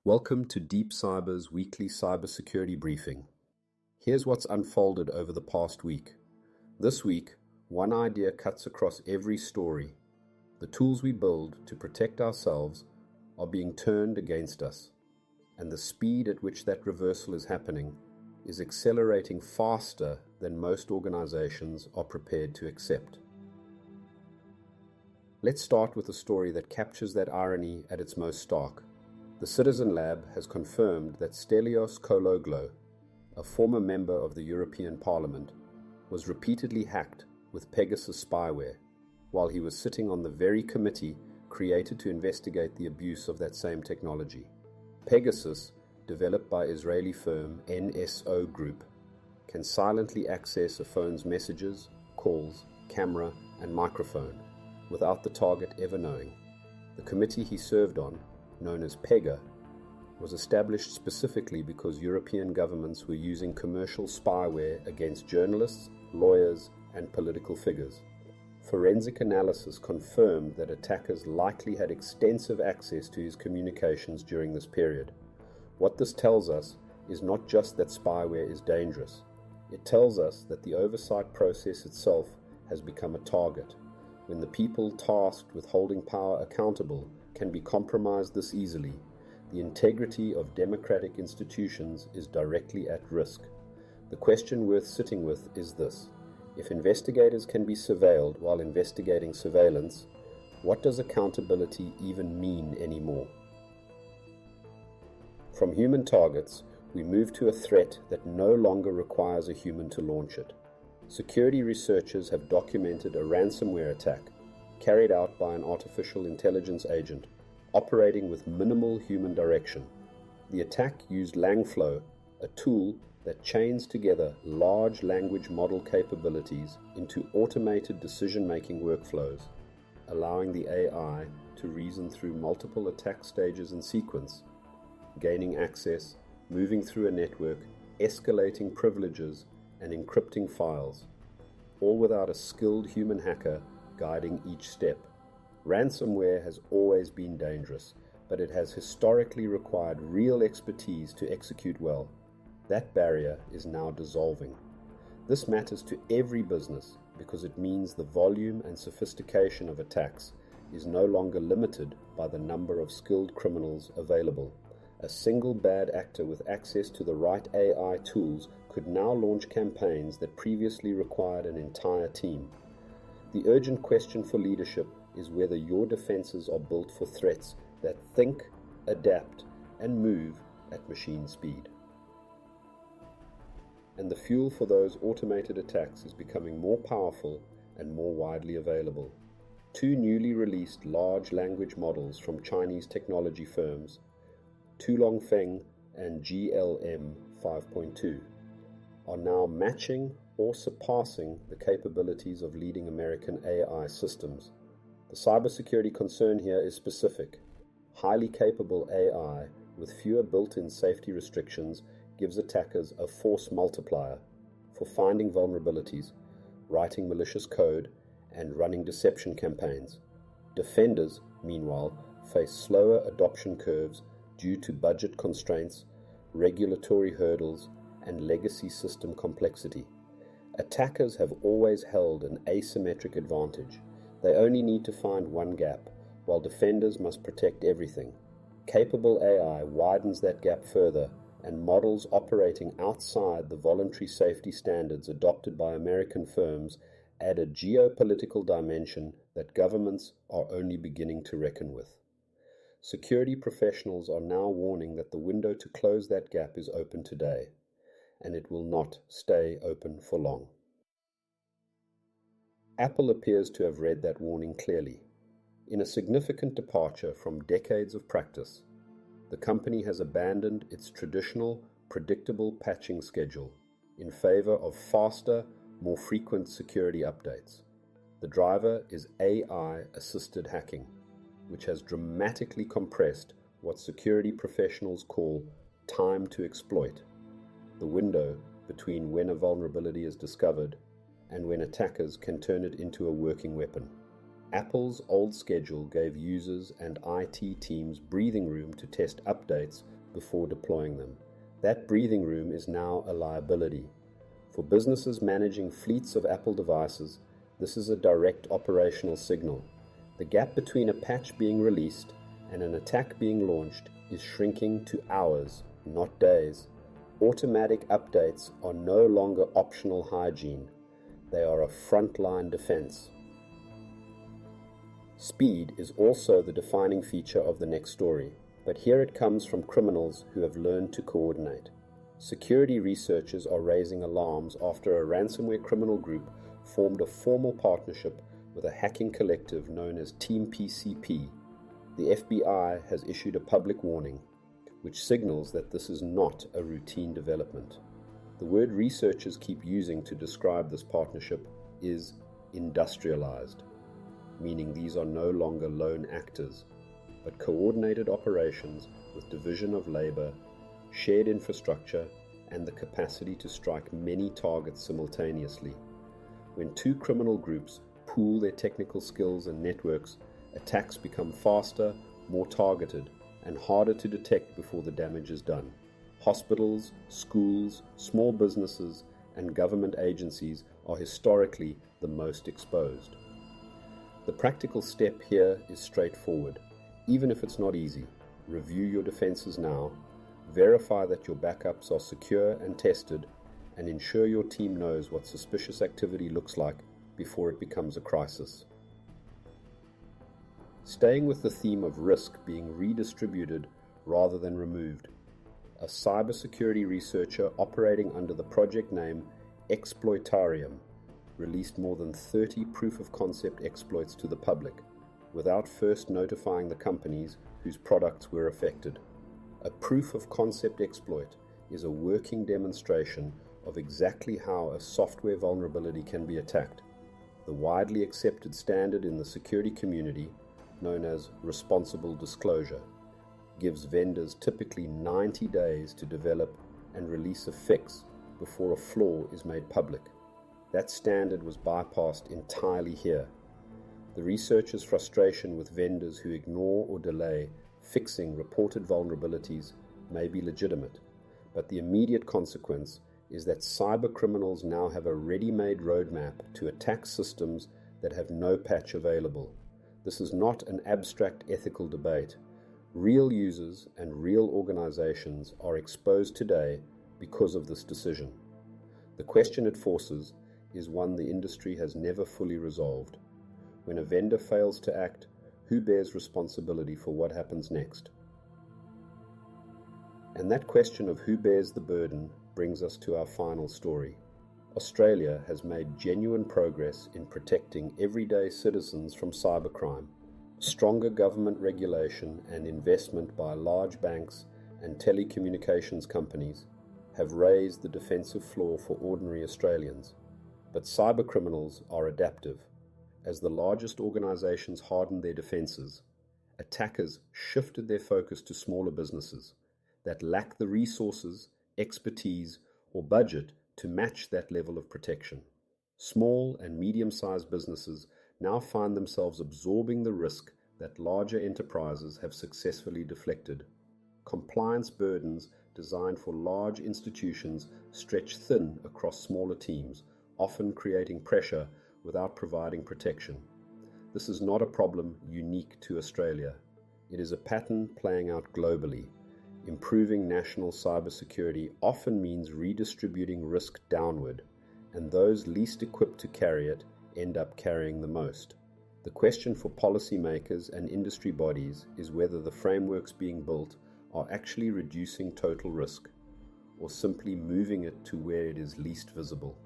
Welcome to Deep Cyber's weekly cybersecurity briefing. Here's what's unfolded over the past week. This week, one idea cuts across every story. The tools we build to protect ourselves are being turned against us, and the speed at which that reversal is happening is accelerating faster than most organizations are prepared to accept. Let's start with a story that captures that irony at its most stark. The Citizen Lab has confirmed that Stelios Kouloglou, a former member of the European Parliament, was repeatedly hacked with Pegasus spyware while he was sitting on the very committee created to investigate the abuse of that same technology. Pegasus, developed by Israeli firm NSO Group, can silently access a phone's messages, calls, camera, and microphone without the target ever knowing. The committee he served on, known as PEGA, was established specifically because European governments were using commercial spyware against journalists, lawyers, and political figures. Forensic analysis confirmed that attackers likely had extensive access to his communications during this period. What this tells us is not just that spyware is dangerous. It tells us that the oversight process itself has become a target. When the people tasked with holding power accountable can be compromised this easily, the integrity of democratic institutions is directly at risk. The question worth sitting with is this: if investigators can be surveilled while investigating surveillance, what does accountability even mean anymore? From human targets, we move to a threat that no longer requires a human to launch it. Security researchers have documented a ransomware attack carried out by an artificial intelligence agent operating with minimal human direction. The attack used LangFlow, a tool that chains together large language model capabilities into automated decision-making workflows, allowing the AI to reason through multiple attack stages in sequence, gaining access, moving through a network, escalating privileges, and encrypting files, all without a skilled human hacker guiding each step. Ransomware has always been dangerous, but it has historically required real expertise to execute well. That barrier is now dissolving. This matters to every business because it means the volume and sophistication of attacks is no longer limited by the number of skilled criminals available. A single bad actor with access to the right AI tools could now launch campaigns that previously required an entire team. The urgent question for leadership is whether your defenses are built for threats that think, adapt, and move at machine speed. And the fuel for those automated attacks is becoming more powerful and more widely available. Two newly released large language models from Chinese technology firms, Tulongfeng and GLM 5.2, are now matching or surpassing the capabilities of leading American AI systems. The cybersecurity concern here is specific. Highly capable AI with fewer built-in safety restrictions gives attackers a force multiplier for finding vulnerabilities, writing malicious code, and running deception campaigns. Defenders, meanwhile, face slower adoption curves due to budget constraints, regulatory hurdles, and legacy system complexity. Attackers have always held an asymmetric advantage. They only need to find one gap, while defenders must protect everything. Capable AI widens that gap further, and models operating outside the voluntary safety standards adopted by American firms add a geopolitical dimension that governments are only beginning to reckon with. Security professionals are now warning that the window to close that gap is open today, and it will not stay open for long. Apple appears to have read that warning clearly. In a significant departure from decades of practice, the company has abandoned its traditional, predictable patching schedule in favor of faster, more frequent security updates. The driver is AI-assisted hacking, which has dramatically compressed what security professionals call time to exploit, the window between when a vulnerability is discovered and when attackers can turn it into a working weapon. Apple's old schedule gave users and IT teams breathing room to test updates before deploying them. That breathing room is now a liability. For businesses managing fleets of Apple devices, this is a direct operational signal. The gap between a patch being released and an attack being launched is shrinking to hours, not days. Automatic updates are no longer optional hygiene. They are a frontline defense. Speed is also the defining feature of the next story, but here it comes from criminals who have learned to coordinate. Security researchers are raising alarms after a ransomware criminal group formed a formal partnership with a hacking collective known as TeamPCP. The FBI has issued a public warning, which signals that this is not a routine development. The word researchers keep using to describe this partnership is industrialized, meaning these are no longer lone actors, but coordinated operations with division of labor, shared infrastructure, and the capacity to strike many targets simultaneously. When two criminal groups pool their technical skills and networks, attacks become faster, more targeted, and harder to detect before the damage is done. Hospitals, schools, small businesses, and government agencies are historically the most exposed. The practical step here is straightforward. Even if it's not easy, review your defenses now, verify that your backups are secure and tested, and ensure your team knows what suspicious activity looks like before it becomes a crisis. Staying with the theme of risk being redistributed rather than removed, a cybersecurity researcher operating under the project name Exploitarium released more than 30 proof-of-concept exploits to the public without first notifying the companies whose products were affected. A proof-of-concept exploit is a working demonstration of exactly how a software vulnerability can be attacked. The widely accepted standard in the security community, known as responsible disclosure, gives vendors typically 90 days to develop and release a fix before a flaw is made public. That standard was bypassed entirely here. The researchers' frustration with vendors who ignore or delay fixing reported vulnerabilities may be legitimate, but the immediate consequence is that cyber criminals now have a ready-made roadmap to attack systems that have no patch available. This is not an abstract ethical debate. Real users and real organizations are exposed today because of this decision. The question it forces is one the industry has never fully resolved. When a vendor fails to act, who bears responsibility for what happens next? And that question of who bears the burden brings us to our final story. Australia has made genuine progress in protecting everyday citizens from cybercrime. Stronger government regulation and investment by large banks and telecommunications companies have raised the defensive floor for ordinary Australians. But cybercriminals are adaptive. As the largest organizations hardened their defenses, attackers shifted their focus to smaller businesses that lack the resources, expertise, or budget to match that level of protection. Small and medium-sized businesses now find themselves absorbing the risk that larger enterprises have successfully deflected. Compliance burdens designed for large institutions stretch thin across smaller teams, often creating pressure without providing protection. This is not a problem unique to Australia. It is a pattern playing out globally. Improving national cybersecurity often means redistributing risk downward, and those least equipped to carry it end up carrying the most. The question for policymakers and industry bodies is whether the frameworks being built are actually reducing total risk, or simply moving it to where it is least visible.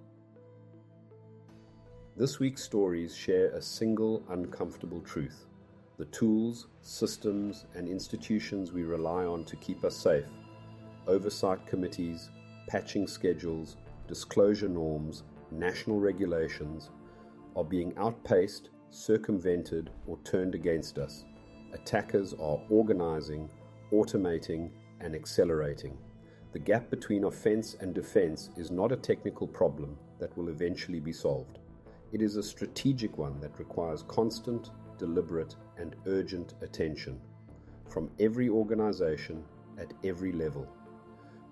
This week's stories share a single uncomfortable truth. The tools, systems, and institutions we rely on to keep us safe, oversight committees, patching schedules, disclosure norms, national regulations, are being outpaced, circumvented, or turned against us. Attackers are organizing, automating, and accelerating. The gap between offense and defense is not a technical problem that will eventually be solved. It is a strategic one that requires constant, deliberate, and urgent attention from every organization at every level.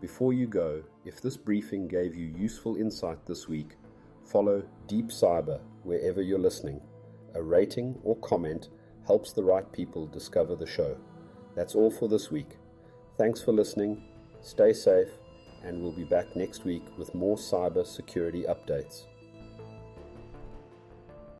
Before you go, if this briefing gave you useful insight this week, follow Deep Cyber wherever you're listening. A rating or comment helps the right people discover the show. That's all for this week. Thanks for listening, stay safe, and we'll be back next week with more cyber security updates.